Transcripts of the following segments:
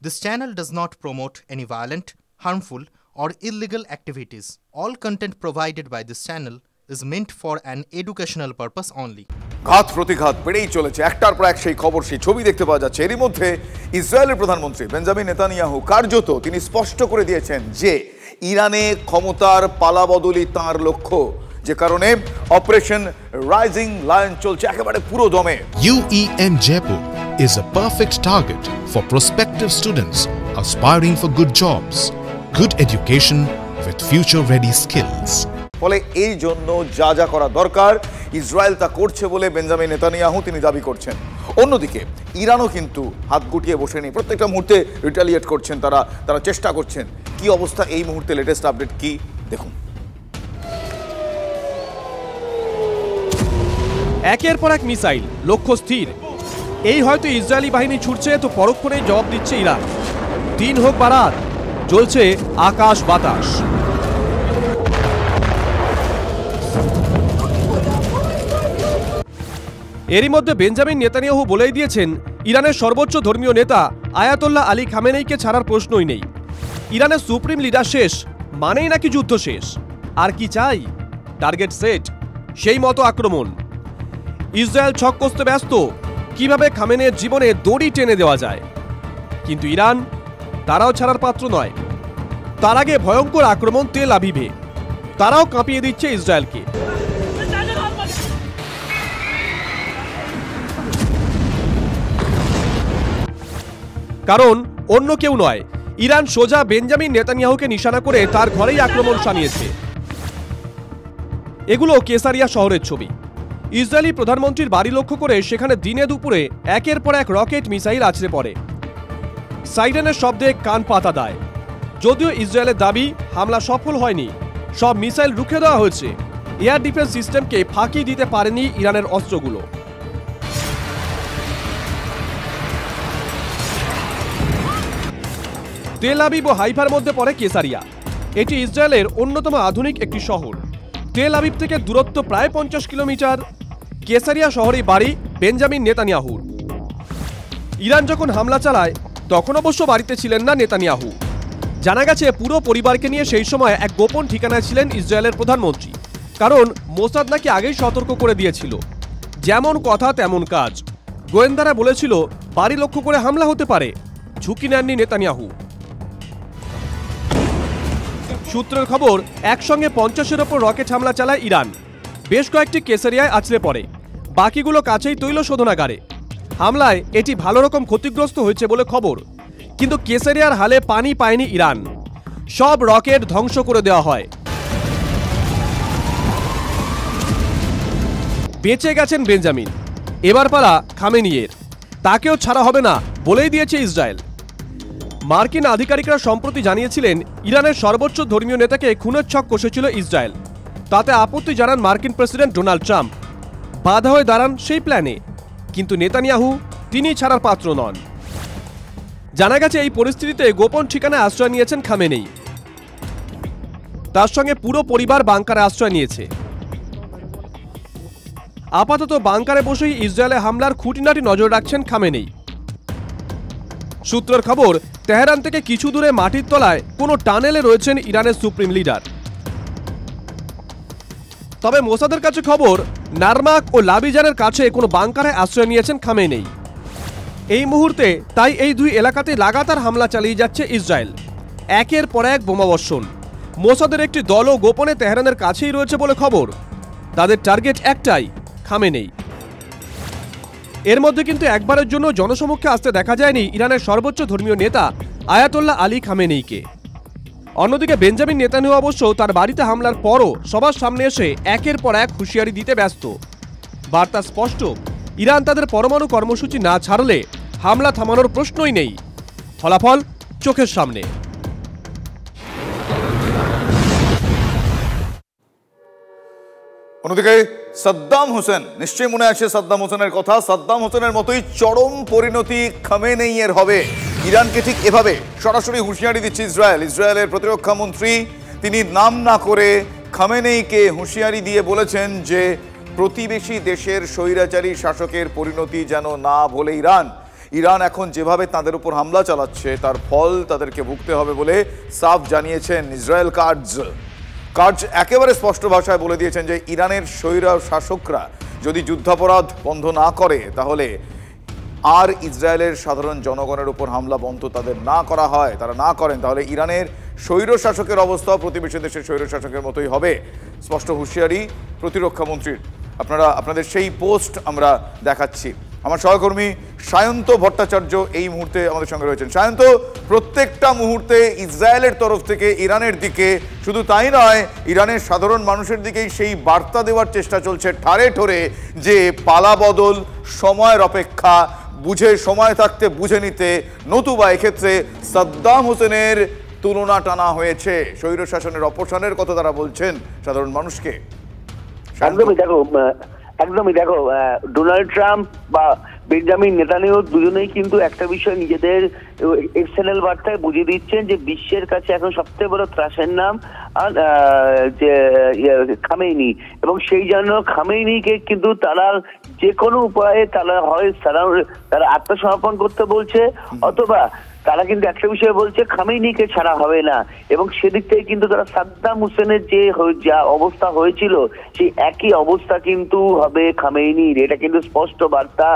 This channel does not promote any violent, harmful, or illegal activities. All content provided by this channel is meant for an educational purpose only. ঘাত প্রতিঘাত বেড়েই চলেছে, একটার পর এক সেই খবর, সেই ছবি দেখতে পাওয়া যাচ্ছে। এরই মধ্যে ইসরায়েলের প্রধানমন্ত্রী বেঞ্জামিন নেতানিয়াহু কার্যত তিনি স্পষ্ট করে দিয়েছেন যে ইরানে ক্ষমতার পালাবদলই তাঁর লক্ষ্য, যে কারণে অপারেশন রাইজিং লায়ন চলছে একেবারে পুরো দমে। UEM Jaipur is a perfect target for prospective students aspiring for good jobs, good education with future-ready skills. ফলে এই জন্য যা যা করা দরকার ইসরায়েল তা করছে বলে বেঞ্জামিন নেতানিয়াহু তিনি দাবি করছেন। অন্যদিকে ইরানও কিন্তু হাত গুটিয়ে বসেনি, প্রত্যেকটা মুহূর্তে রিটালিয়েট করছেন, তারা চেষ্টা করছেন। কি অবস্থা এই মুহূর্তে, লেটেস্ট আপডেট কি দেখুন। একের পর এক মিসাইল, লক্ষ্য স্থির। এই হয়তো ইসরায়েলি বাহিনী ছুটছে, তো পরক্ষণেই জবাব দিচ্ছে ইরান। দিন হোক বা রাত, জ্বলছে আকাশ বাতাস। এরই মধ্যে বেঞ্জামিন নেতানিয়াহু বলেই দিয়েছেন, ইরানের সর্বোচ্চ ধর্মীয় নেতা আয়াতোল্লাহ আলী খামেনেইকে ছাড়ার প্রশ্নই নেই। ইরানের সুপ্রিম লিডার শেষ মানেই নাকি যুদ্ধ শেষ। আর কি চাই? টার্গেট সেট, সেই মতো আক্রমণ। ইসরায়েল ছক কষতে ব্যস্ত, কিভাবে খামেনের জীবনে দড়ি টেনে দেওয়া যায়। কিন্তু ইরান, তারাও ছাড়ার পাত্র নয়। তার আগে ভয়ঙ্কর আক্রমণ তেল আবিবে, তারাও কাঁপিয়ে দিচ্ছে ইসরায়েলকে। কারণ অন্য কেউ নয়, ইরান সোজা বেঞ্জামিন নেতানিয়াহুকে নিশানা করে তার ঘরেই আক্রমণ শানিয়েছে। এগুলো কেসারিয়া শহরের ছবি। ইসরায়েলি প্রধানমন্ত্রীর বাড়ি লক্ষ্য করে সেখানে দিনে দুপুরে একের পর এক রকেট মিসাইল আছড়ে পড়ে। সাইরেনের শব্দে কান পাতা দেয়। যদিও ইসরায়েলের দাবি হামলা সফল হয়নি, সব মিসাইল রুখে দেওয়া হয়েছে। এয়ার ডিফেন্স সিস্টেমকে ফাঁকি দিতে পারেনি ইরানের অস্ত্রগুলো। তেল আবিব ও হাইফার মধ্যে পড়ে কেসারিয়া। এটি ইসরায়েলের অন্যতম আধুনিক একটি শহর। তেল আবিব থেকে দূরত্ব প্রায় 50 কিলোমিটার। কেসারিয়া শহরেই বাড়ি বেঞ্জামিন নেতানিয়াহুর। ইরান যখন হামলা চালায় তখন অবশ্য বাড়িতে ছিলেন না নেতানিয়াহু। জানা গেছে পুরো পরিবারকে নিয়ে সেই সময় এক গোপন ঠিকানায় ছিলেন ইসরায়েলের প্রধানমন্ত্রী। কারণ মোসাদ নাকি আগেই সতর্ক করে দিয়েছিল, যেমন কথা তেমন কাজ। গোয়েন্দারা বলেছিল বাড়ি লক্ষ্য করে হামলা হতে পারে। ঝুঁকি নেননি নেতানিয়াহু। সূত্রের খবর, একসঙ্গে 50-এর ওপর রকেট হামলা চালায় ইরান। বেশ কয়েকটি কেসারিয়ায় আছড়ে পড়ে, বাকিগুলো কাছেই তৈল শোধনাগারে। হামলায় এটি ভালো রকম ক্ষতিগ্রস্ত হয়েছে বলে খবর। কিন্তু কেসারিয়ার হালে পানি পায়নি ইরান, সব রকেট ধ্বংস করে দেওয়া হয়। বেঁচে গেছেন বেঞ্জামিন। এবার পালা খামেনিয়ের, তাকেও ছাড়া হবে না বলেই দিয়েছে ইসরায়েল। মার্কিন আধিকারিকরা সম্প্রতি জানিয়েছিলেন ইরানের সর্বোচ্চ ধর্মীয় নেতাকে খুনের ছক কষেছিল ইসরায়েল। তাতে আপত্তি জানান মার্কিন প্রেসিডেন্ট ডোনাল্ড ট্রাম্প। বাধা হয়ে দাঁড়ান সেই প্ল্যানে। কিন্তু নেতানিয়াহু তিনি ছাড়ার পাত্র নন। জানা গেছে এই পরিস্থিতিতে গোপন ঠিকানায় আশ্রয় নিয়েছেন খামেনেই। তার সঙ্গে পুরো পরিবার বাংকারে আশ্রয় নিয়েছে। আপাতত বাংকারে বসেই ইসরায়েলে হামলার খুঁটিনাটি নজর রাখছেন খামেনেই। সূত্রের খবর, তেহরান থেকে কিছু দূরে মাটির তলায় কোনো টানেলে রয়েছেন ইরানের সুপ্রিম লিডার। তবে মোসাদের কাছে খবর, নারমাক ও লাবিজানের কাছে কোনো বাংকারে আশ্রয় নিয়েছেন খামেনেই এই মুহূর্তে। তাই এই দুই এলাকাতে লাগাতার হামলা চালিয়ে যাচ্ছে ইসরায়েল, একের পর এক বোমাবর্ষণ। মোসাদের একটি দলও গোপনে তেহরানের কাছেই রয়েছে বলে খবর। তাদের টার্গেট একটাই, খামেনেই। এর মধ্যে কিন্তু একবারের জন্য জনসমক্ষে আসতে দেখা যায়নি ইরানের সর্বোচ্চ ধর্মীয় নেতা আয়াতোল্লাহ আলী খামেনেইকে। অন্যদিকে বেঞ্জামিন নেতানিয়াহু অবশ্য তার বাড়িতে হামলার পরও সবার সামনে এসে একের পর এক হুঁশিয়ারি দিতে ব্যস্ত। বার্তা স্পষ্ট, ইরান তাদের পরমাণু কর্মসূচি না ছাড়লে হামলা থামানোর প্রশ্নই নেই। ফলাফল চোখের সামনে। অন্যদিকে সাদ্দাম হোসেন, নিশ্চয়ই মনে আছে সাদ্দাম হোসেনের কথা। সাদ্দাম হোসেনের মতোই চরম পরিণতি খামেনেইয়ের হবে। ইরানকে ঠিক এভাবে সরাসরি হুঁশিয়ারি দিচ্ছে ইসরায়েল। ইসরায়েলের প্রতিরক্ষা মন্ত্রী তিনি নাম না করে খামেনেইকে হুঁশিয়ারি দিয়ে বলেছেন যে প্রতিবেশী দেশের স্বৈরাচারী শাসকের পরিণতি যেন না ভোলে ইরান। ইরান এখন যেভাবে তাদের উপর হামলা চালাচ্ছে তার ফল তাদেরকে ভুগতে হবে বলে সাফ জানিয়েছেন ইসরায়েল কার্জ একেবারে স্পষ্ট ভাষায় বলে দিয়েছেন যে ইরানের স্বৈর শাসকরা যদি যুদ্ধাপরাধ বন্ধ না করে তাহলে আর ইসরায়েলের সাধারণ জনগণের উপর হামলা বন্ধ তাদের না করা হয়, তারা না করেন, তাহলে ইরানের স্বৈর শাসকের অবস্থাও প্রতিবেশী দেশের স্বৈর শাসকের মতোই হবে। স্পষ্ট হুঁশিয়ারি প্রতিরক্ষা মন্ত্রীর। আপনাদের সেই পোস্ট আমরা দেখাচ্ছি। আমার সহকর্মী সায়ন্ত ভট্টাচার্য এই মুহূর্তে আমাদের সঙ্গে রয়েছেন। সায়ন্ত, প্রত্যেকটা মুহূর্তে ইসরায়েলের তরফ থেকে ইরানের দিকে, শুধু তাই নয়, ইরানের সাধারণ মানুষের দিকেই সেই বার্তা দেওয়ার চেষ্টা চলছে ঠারে ঠোরে যে পালা বদল, সময়ের অপেক্ষা, বুঝে সময় থাকতে বুঝে নিতে, নতুবা এক্ষেত্রে সাদ্দাম হোসেনের তুলনা টানা হয়েছে। স্বৈর শাসনের অপসারণের কথা তারা বলছেন সাধারণ মানুষকে। একদমই দেখো ডোনাল্ড ট্রাম্প বা বেঞ্জামিন নেতানিয়াহু দুজনেই কিন্তু একটা বিষয় নিজেদের এক্সটার্নাল বার্তায় বুঝিয়ে দিচ্ছেন যে বিশ্বের কাছে এখন সবচেয়ে বড় ত্রাসের নাম যে খামেনি, এবং সেই জন্য খামেনিকে কিন্তু তারা যে কোনো উপায়ে তারা আত্মসমর্পণ করতে বলছে, অথবা তারা কিন্তু একটা বিষয় বলছে খামেনিকে ছাড়া হবে না। এবং সেদিক থেকে কিন্তু তারা সাদ্দাম হোসেনের যে যা অবস্থা হয়েছিল সেই একই অবস্থা কিন্তু হবে খামেনির, এটা কিন্তু স্পষ্ট বার্তা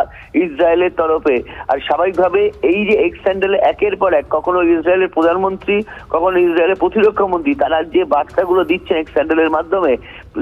ইসরায়েলের তরফে। আর স্বাভাবিকভাবে এই যে এক্সট্যান্ডেলে একের পর এক, কখনো ইসরায়েলের প্রধানমন্ত্রী, কখনো ইসরায়েলের প্রতিরক্ষা মন্ত্রী, তারা যে বার্তাগুলো দিচ্ছেন এক্সট্যান্ডেলের মাধ্যমে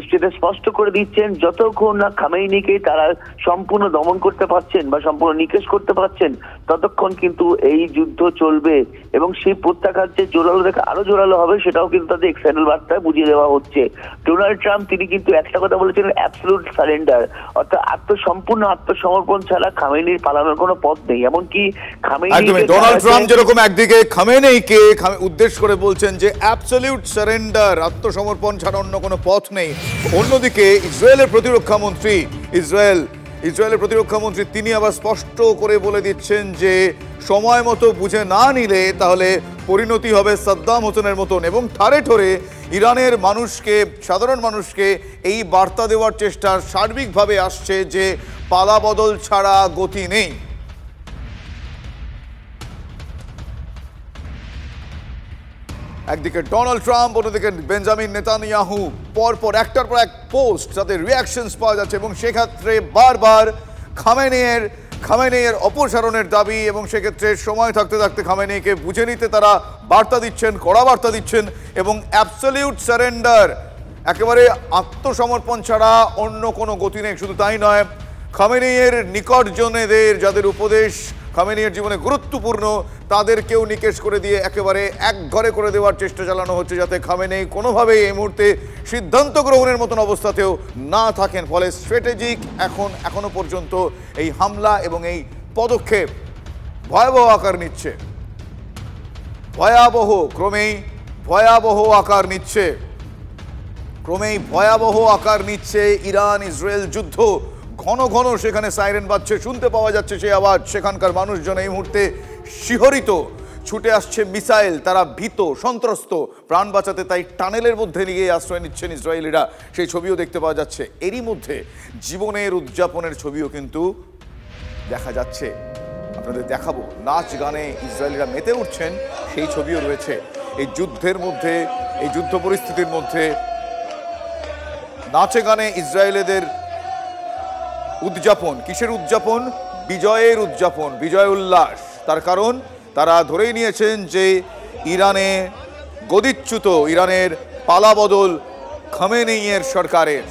সেটা স্পষ্ট করে দিচ্ছেন যতক্ষণ না খামেনিকে তারা সম্পূর্ণ দমন করতে পারছেন বা সম্পূর্ণ নিকেশ করতে পারছেন ততক্ষণ কিন্তু এই যুদ্ধ চলবে। এবং সেই প্রত্যাঘাত যে জোরালো থেকে আরো জোরালো হবে সেটাও কিন্তু তাদের এক্সটার্নাল বার্তায় বুঝিয়ে দেওয়া হচ্ছে। ডোনাল্ড ট্রাম্প তিনি কিন্তু একটা কথা বলেছিলেন, অ্যাবসলিউট সারেন্ডার, অর্থাৎ সম্পূর্ণ আত্মসমর্পণ ছাড়া খামেনির পালানোর কোনো পথ নেই। এমনকি ডোনাল্ড ট্রাম্প যেরকম একদিকে খামেনিকে উদ্দেশ্য করে বলছেন যে অ্যাবসলিউট সারেন্ডার, আত্মসমর্পণ ছাড়া অন্য কোনো পথ নেই, অন্যদিকে ইসরায়েলের প্রতিরক্ষা মন্ত্রী তিনি আবার স্পষ্ট করে বলে দিচ্ছেন যে সময় মতো বুঝে না নিলে তাহলে পরিণতি হবে সাদ্দাম হোসেনের মতন। এবং ঠারে ঠোরে ইরানের মানুষকে, সাধারণ মানুষকে এই বার্তা দেওয়ার চেষ্টা সার্বিকভাবে আসছে যে পালা বদল ছাড়া গতি নেই। একদিকে ডোনাল্ড ট্রাম্প, অন্যদিকে বেঞ্জামিন নেতানিয়াহু, পরপর একটার পর এক পোস্ট, তাদের রিয়াকশনস পাওয়া যাচ্ছে এবং সেক্ষেত্রে বারবার খামেনির অপসারণের দাবি, এবং সেক্ষেত্রে সময় থাকতে থাকতে খামেনিকে বুঝে নিতে তারা বার্তা দিচ্ছেন, কড়া বার্তা দিচ্ছেন, এবং অ্যাবসলিউট সারেন্ডার, একেবারে আত্মসমর্পণ ছাড়া অন্য কোনো গতি নেই। শুধু তাই নয়, খামেনির নিকটজনেদের, যাদের উপদেশ খামেনির জীবনে গুরুত্বপূর্ণ, তাদেরকেও নিকেশ করে দিয়ে একেবারে এক ঘরে করে দেওয়ার চেষ্টা চালানো হচ্ছে যাতে খামেনি কোনোভাবেই এই মুহূর্তে সিদ্ধান্ত গ্রহণের মতন অবস্থাতেও না থাকেন। ফলে স্ট্র্যাটেজিক এখনো পর্যন্ত এই হামলা এবং এই পদক্ষেপ ভয়াবহ আকার নিচ্ছে, ক্রমেই ভয়াবহ আকার নিচ্ছে ইরান ইসরায়েল যুদ্ধ। ঘন ঘন সেখানে সাইরেন বাজছে, শুনতে পাওয়া যাচ্ছে সেই আওয়াজ। সেখানকার মানুষজন এই মুহূর্তে শিহরিত, ছুটে আসছে মিসাইল, তারা ভীত সন্ত্রস্ত, প্রাণ বাঁচাতে তাই টানেলের মধ্যে নিয়ে আশ্রয় নিচ্ছেন ইসরায়েলিরা। সেই ছবিও দেখতে পাওয়া যাচ্ছে। এরই মধ্যে জীবনের উদযাপনের ছবিও কিন্তু দেখা যাচ্ছে, আপনাদের দেখাবো। নাচ গানে ইসরায়েলিরা মেতে উঠছেন, সেই ছবিও রয়েছে। এই যুদ্ধের মধ্যে, এই যুদ্ধ পরিস্থিতির মধ্যে নাচে গানে ইসরায়েলিদের উদযাপন। কিসের উদযাপন? বিজয়ের উদযাপন, বিজয় উল্লাস। তার কারণ তারা ধরেই নিয়েছেন যে ইরানে গদিচ্যুত, ইরানের পালাবদল খামেনেইয়ের সরকারের।